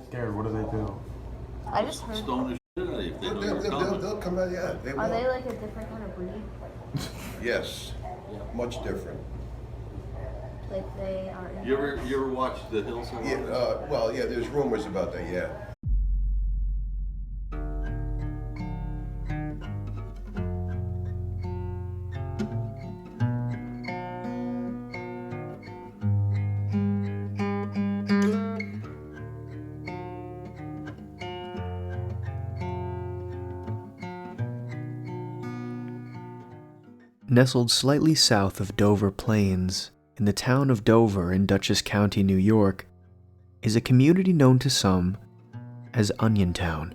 scared, what do they do? I just heard. Stone the shit out of you if they know you're coming. They'll come out, yeah. They Are will. they like a different kind of breed? Yes, Yeah. much different. Like they are. You ever watch The Hills? Yeah, well, yeah, there's rumors about that, yeah. Nestled slightly south of Dover Plains, in the town of Dover in Dutchess County, New York, is a community known to some as Oniontown.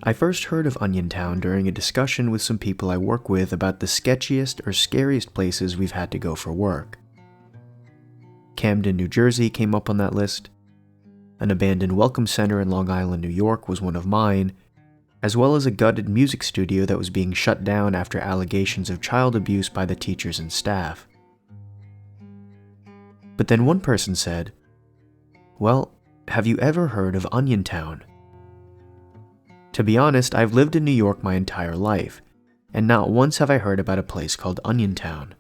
I first heard of Oniontown during a discussion with some people I work with about the sketchiest or scariest places we've had to go for work. Camden, New Jersey came up on that list. An abandoned welcome center in Long Island, New York was one of mine, as well as a gutted music studio that was being shut down after allegations of child abuse by the teachers and staff. But then one person said, "Well, have you ever heard of Oniontown?" To be honest, I've lived in New York my entire life, and not once have I heard about a place called Oniontown.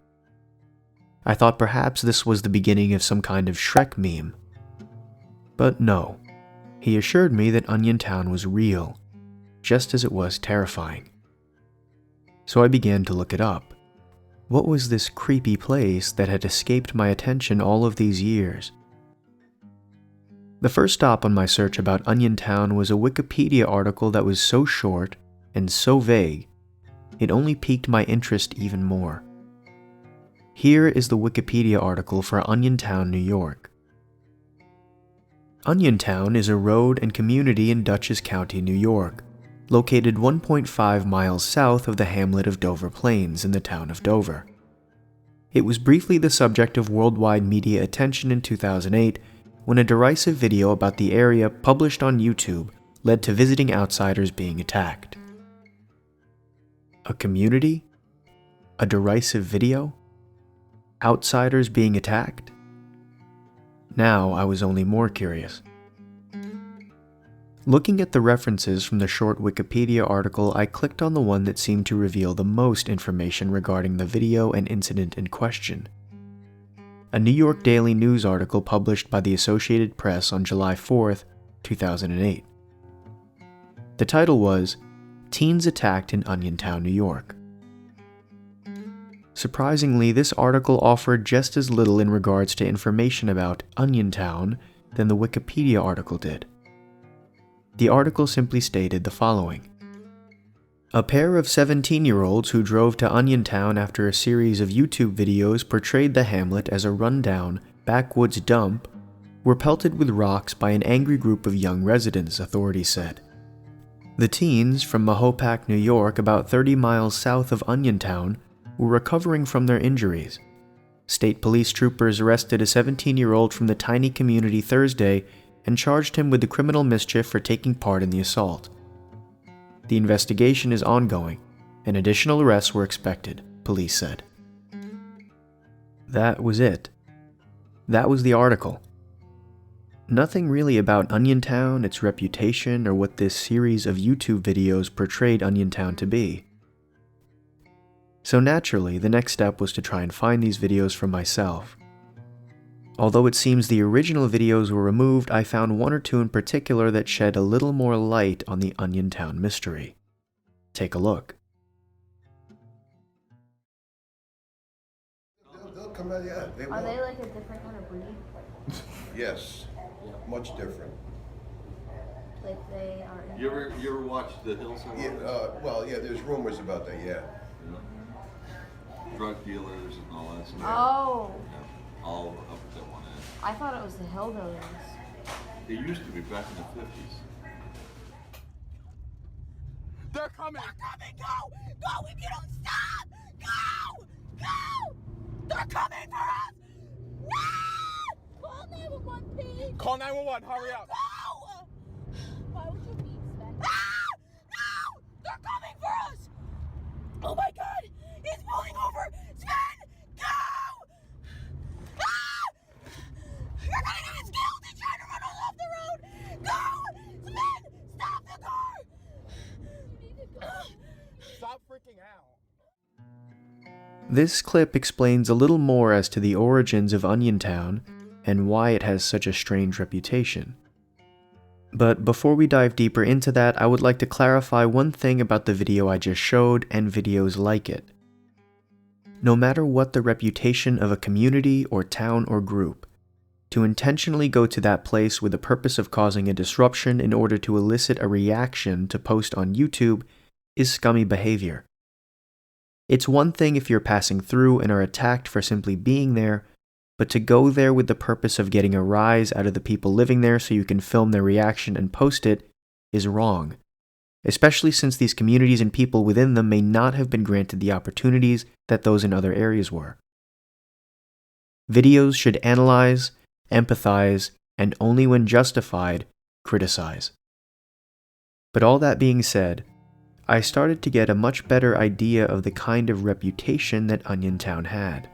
I thought perhaps this was the beginning of some kind of Shrek meme. But no, he assured me that Oniontown was real, just as it was terrifying. So I began to look it up. What was this creepy place that had escaped my attention all of these years? The first stop on my search about Oniontown was a Wikipedia article that was so short and so vague, it only piqued my interest even more. Here is the Wikipedia article for Oniontown, New York. Oniontown is a road and community in Dutchess County, New York, located 1.5 miles south of the hamlet of Dover Plains in the town of Dover. It was briefly the subject of worldwide media attention in 2008 when a derisive video about the area published on YouTube led to visiting outsiders being attacked. A community? A derisive video? Outsiders being attacked? Now I was only more curious. Looking at the references from the short Wikipedia article, I clicked on the one that seemed to reveal the most information regarding the video and incident in question. A New York Daily News article published by the Associated Press on July 4th, 2008. The title was, "Teens Attacked in Oniontown, New York." Surprisingly, this article offered just as little in regards to information about Oniontown than the Wikipedia article did. The article simply stated the following. A pair of 17-year-olds who drove to Oniontown after a series of YouTube videos portrayed the hamlet as a rundown, backwoods dump were pelted with rocks by an angry group of young residents, authorities said. The teens from Mahopac, New York, about 30 miles south of Oniontown, were recovering from their injuries. State police troopers arrested a 17-year-old from the tiny community Thursday and charged him with the criminal mischief for taking part in the assault. The investigation is ongoing, and additional arrests were expected, police said. That was it. That was the article. Nothing really about Oniontown, its reputation, or what this series of YouTube videos portrayed Oniontown to be. So naturally, the next step was to try and find these videos for myself. Although it seems the original videos were removed, I found one or two in particular that shed a little more light on the Oniontown mystery. Take a look. They'll come out, yeah. They will. Are they like a different kind of breed? Yes, much different. Like they are. You ever watch The Hills? Yeah, well, yeah, there's rumors about that, yeah. Drug dealers and all that stuff. Oh. Yeah, all up at that one end. I thought it was the hillbillies. It used to be back in the 50s. They're coming! They're coming! Go! Go if you don't stop! Go! Go! They're coming for us! No! Call 911, please! Call 911, hurry up! Go! Why would you beat Sven? Ah! No! They're coming for us! Oh my god! He's pulling over! Sven! Go! Ah! You're gonna get us killed! He's trying to run all This clip explains a little more as to the origins of Oniontown and why it has such a strange reputation. But before we dive deeper into that, I would like to clarify one thing about the video I just showed and videos like it. No matter what the reputation of a community or town or group, to intentionally go to that place with the purpose of causing a disruption in order to elicit a reaction to post on YouTube is scummy behavior. It's one thing if you're passing through and are attacked for simply being there, but to go there with the purpose of getting a rise out of the people living there so you can film their reaction and post it is wrong, especially since these communities and people within them may not have been granted the opportunities that those in other areas were. Videos should analyze, empathize, and only when justified, criticize. But all that being said, I started to get a much better idea of the kind of reputation that Oniontown had.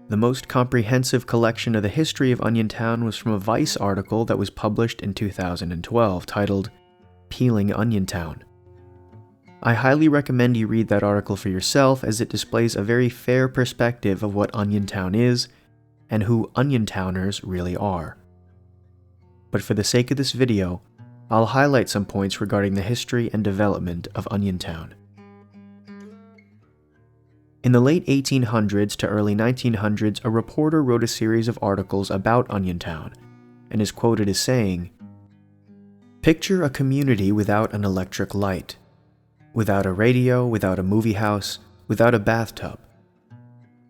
The most comprehensive collection of the history of Oniontown was from a Vice article that was published in 2012 titled Peeling Oniontown. I highly recommend you read that article for yourself as it displays a very fair perspective of what Oniontown is and who Oniontowners really are. But for the sake of this video, I'll highlight some points regarding the history and development of Oniontown. In the late 1800s to early 1900s, a reporter wrote a series of articles about Oniontown, and is quoted as saying, "Picture a community without an electric light, without a radio, without a movie house, without a bathtub,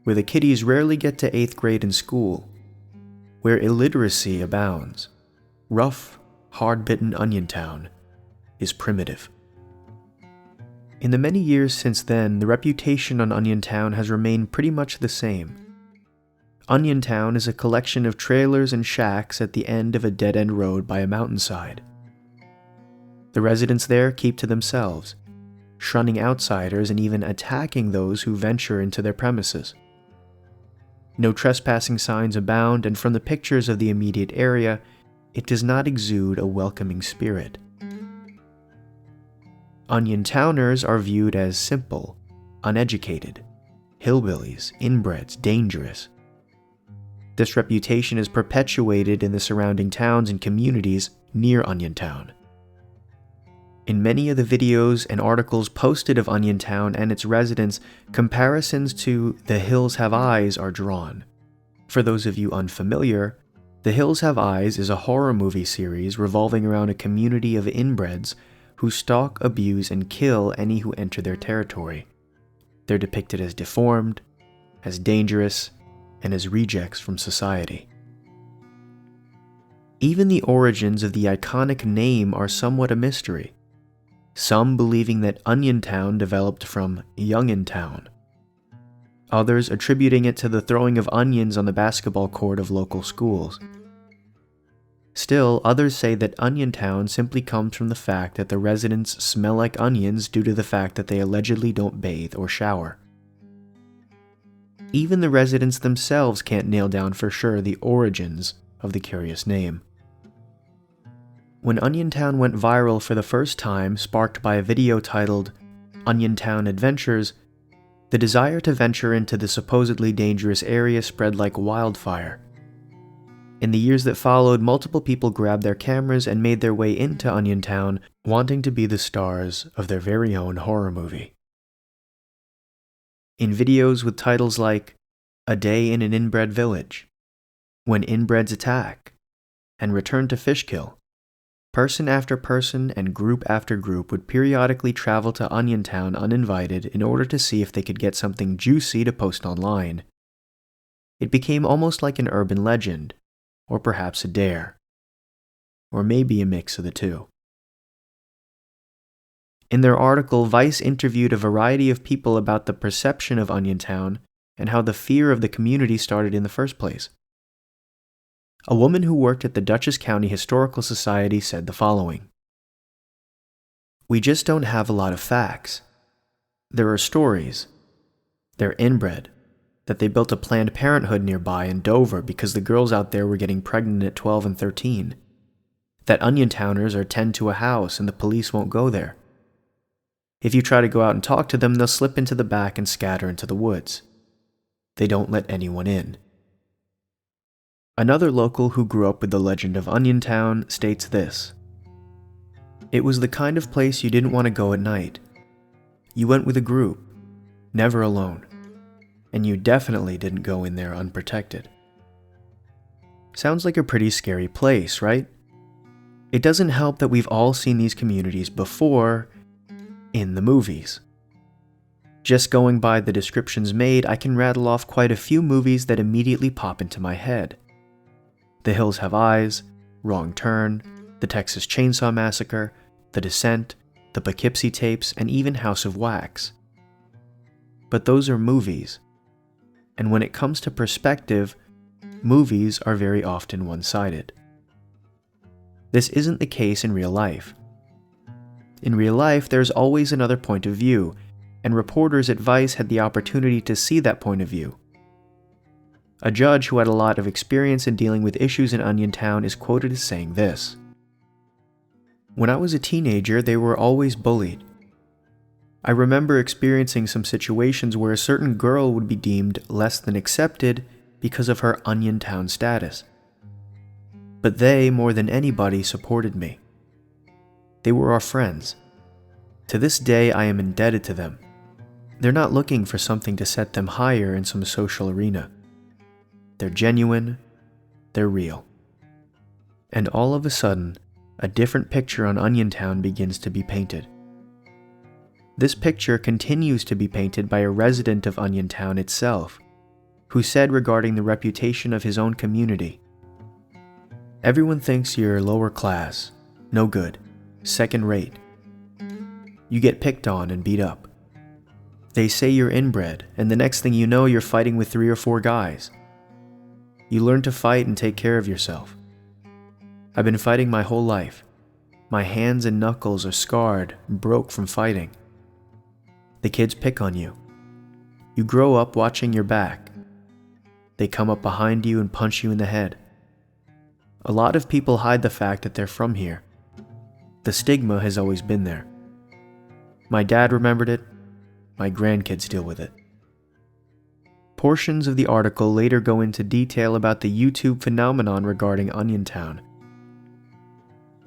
where the kiddies rarely get to 8th grade in school, where illiteracy abounds. Rough, hard-bitten Oniontown is primitive." In the many years since then, the reputation on Oniontown has remained pretty much the same. Oniontown is a collection of trailers and shacks at the end of a dead-end road by a mountainside. The residents there keep to themselves, shunning outsiders and even attacking those who venture into their premises. No trespassing signs abound, and from the pictures of the immediate area, it does not exude a welcoming spirit. Oniontowners are viewed as simple, uneducated, hillbillies, inbreds, dangerous. This reputation is perpetuated in the surrounding towns and communities near Oniontown. In many of the videos and articles posted of Oniontown and its residents, comparisons to The Hills Have Eyes are drawn. For those of you unfamiliar, The Hills Have Eyes is a horror movie series revolving around a community of inbreds who stalk, abuse, and kill any who enter their territory. They're depicted as deformed, as dangerous, and as rejects from society. Even the origins of the iconic name are somewhat a mystery, some believing that Oniontown developed from Youngstown, others attributing it to the throwing of onions on the basketball court of local schools. Still, others say that Oniontown simply comes from the fact that the residents smell like onions due to the fact that they allegedly don't bathe or shower. Even the residents themselves can't nail down for sure the origins of the curious name. When Oniontown went viral for the first time, sparked by a video titled Oniontown Adventures, the desire to venture into the supposedly dangerous area spread like wildfire. In the years that followed, multiple people grabbed their cameras and made their way into Oniontown, wanting to be the stars of their very own horror movie. In videos with titles like A Day in an Inbred Village, When Inbreds Attack, and Return to Fishkill, person after person and group after group would periodically travel to Oniontown uninvited in order to see if they could get something juicy to post online. It became almost like an urban legend, or perhaps a dare, or maybe a mix of the two. In their article, Vice interviewed a variety of people about the perception of Oniontown and how the fear of the community started in the first place. A woman who worked at the Dutchess County Historical Society said the following: "We just don't have a lot of facts. There are stories. They're inbred, that they built a Planned Parenthood nearby in Dover because the girls out there were getting pregnant at 12 and 13. That Oniontowners are tend to a house and the police won't go there. If you try to go out and talk to them, they'll slip into the back and scatter into the woods. They don't let anyone in. Another local who grew up with the legend of Oniontown states this: "It was the kind of place you didn't want to go at night. You went with a group, never alone, and you definitely didn't go in there unprotected." Sounds like a pretty scary place, right? It doesn't help that we've all seen these communities before in the movies. Just going by the descriptions made, I can rattle off quite a few movies that immediately pop into my head. The Hills Have Eyes, Wrong Turn, The Texas Chainsaw Massacre, The Descent, The Poughkeepsie Tapes, and even House of Wax. But those are movies. And when it comes to perspective, movies are very often one-sided. This isn't the case in real life. In real life, there's always another point of view, and reporters at Vice had the opportunity to see that point of view. A judge who had a lot of experience in dealing with issues in Oniontown is quoted as saying this: "When I was a teenager, they were always bullied. I remember experiencing some situations where a certain girl would be deemed less than accepted because of her Oniontown status. But they, more than anybody, supported me. They were our friends. To this day, I am indebted to them. They're not looking for something to set them higher in some social arena. They're genuine, they're real." And all of a sudden, a different picture on Oniontown begins to be painted. This picture continues to be painted by a resident of Oniontown itself, who said regarding the reputation of his own community, "Everyone thinks you're lower class, no good, second rate. You get picked on and beat up. They say you're inbred, and the next thing you know, you're fighting with 3 or 4 guys. You learn to fight and take care of yourself. I've been fighting my whole life. My hands and knuckles are scarred, broke from fighting. The kids pick on you. You grow up watching your back. They come up behind you and punch you in the head. A lot of people hide the fact that they're from here. The stigma has always been there. My dad remembered it. My grandkids deal with it." Portions of the article later go into detail about the YouTube phenomenon regarding Oniontown.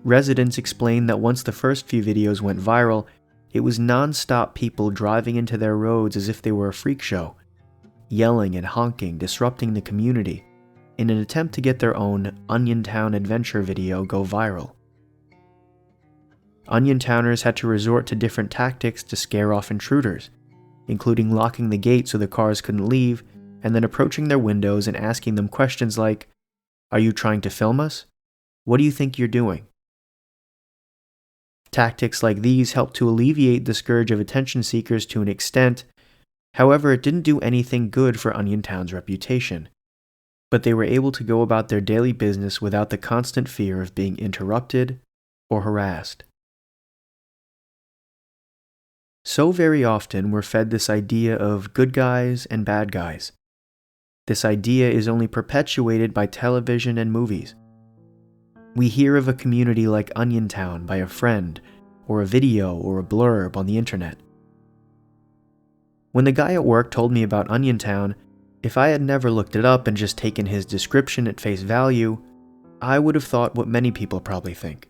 Residents explain that once the first few videos went viral, it was non-stop people driving into their roads as if they were a freak show, yelling and honking, disrupting the community, in an attempt to get their own Oniontown adventure video go viral. Oniontowners had to resort to different tactics to scare off intruders, including locking the gate so the cars couldn't leave, and then approaching their windows and asking them questions like, "Are you trying to film us? What do you think you're doing?" Tactics like these helped to alleviate the scourge of attention seekers to an extent. However, it didn't do anything good for Oniontown's reputation, but they were able to go about their daily business without the constant fear of being interrupted or harassed. So very often we're fed this idea of good guys and bad guys. This idea is only perpetuated by television and movies. We hear of a community like Oniontown by a friend, or a video or a blurb on the internet. When the guy at work told me about Oniontown, if I had never looked it up and just taken his description at face value, I would have thought what many people probably think.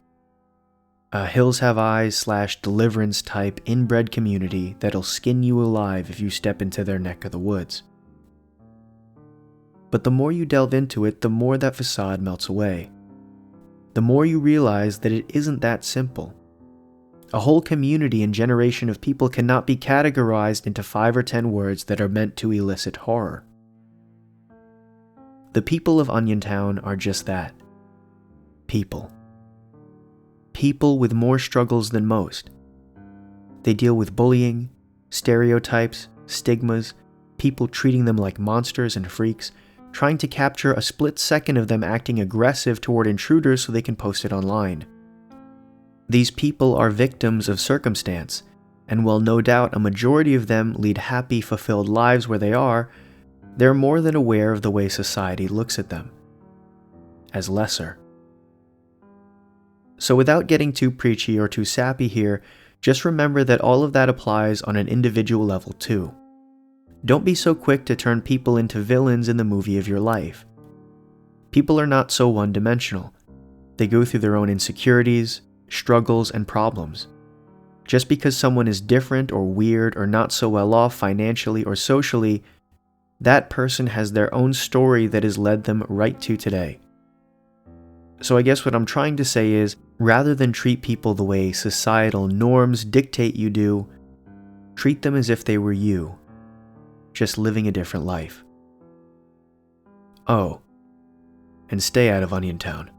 A Hills Have Eyes / Deliverance type inbred community that'll skin you alive if you step into their neck of the woods. But the more you delve into it, the more that facade melts away. The more you realize that it isn't that simple. A whole community and generation of people cannot be categorized into 5 or 10 words that are meant to elicit horror. The people of Oniontown are just that. People. People with more struggles than most. They deal with bullying, stereotypes, stigmas, people treating them like monsters and freaks, trying to capture a split second of them acting aggressive toward intruders so they can post it online. These people are victims of circumstance, and while no doubt a majority of them lead happy, fulfilled lives where they are, they're more than aware of the way society looks at them. As lesser. So without getting too preachy or too sappy here, just remember that all of that applies on an individual level too. Don't be so quick to turn people into villains in the movie of your life. People are not so one-dimensional. They go through their own insecurities, struggles, and problems. Just because someone is different or weird or not so well off financially or socially, that person has their own story that has led them right to today. So I guess what I'm trying to say is, rather than treat people the way societal norms dictate you do, treat them as if they were you, just living a different life. Oh, and stay out of Oniontown.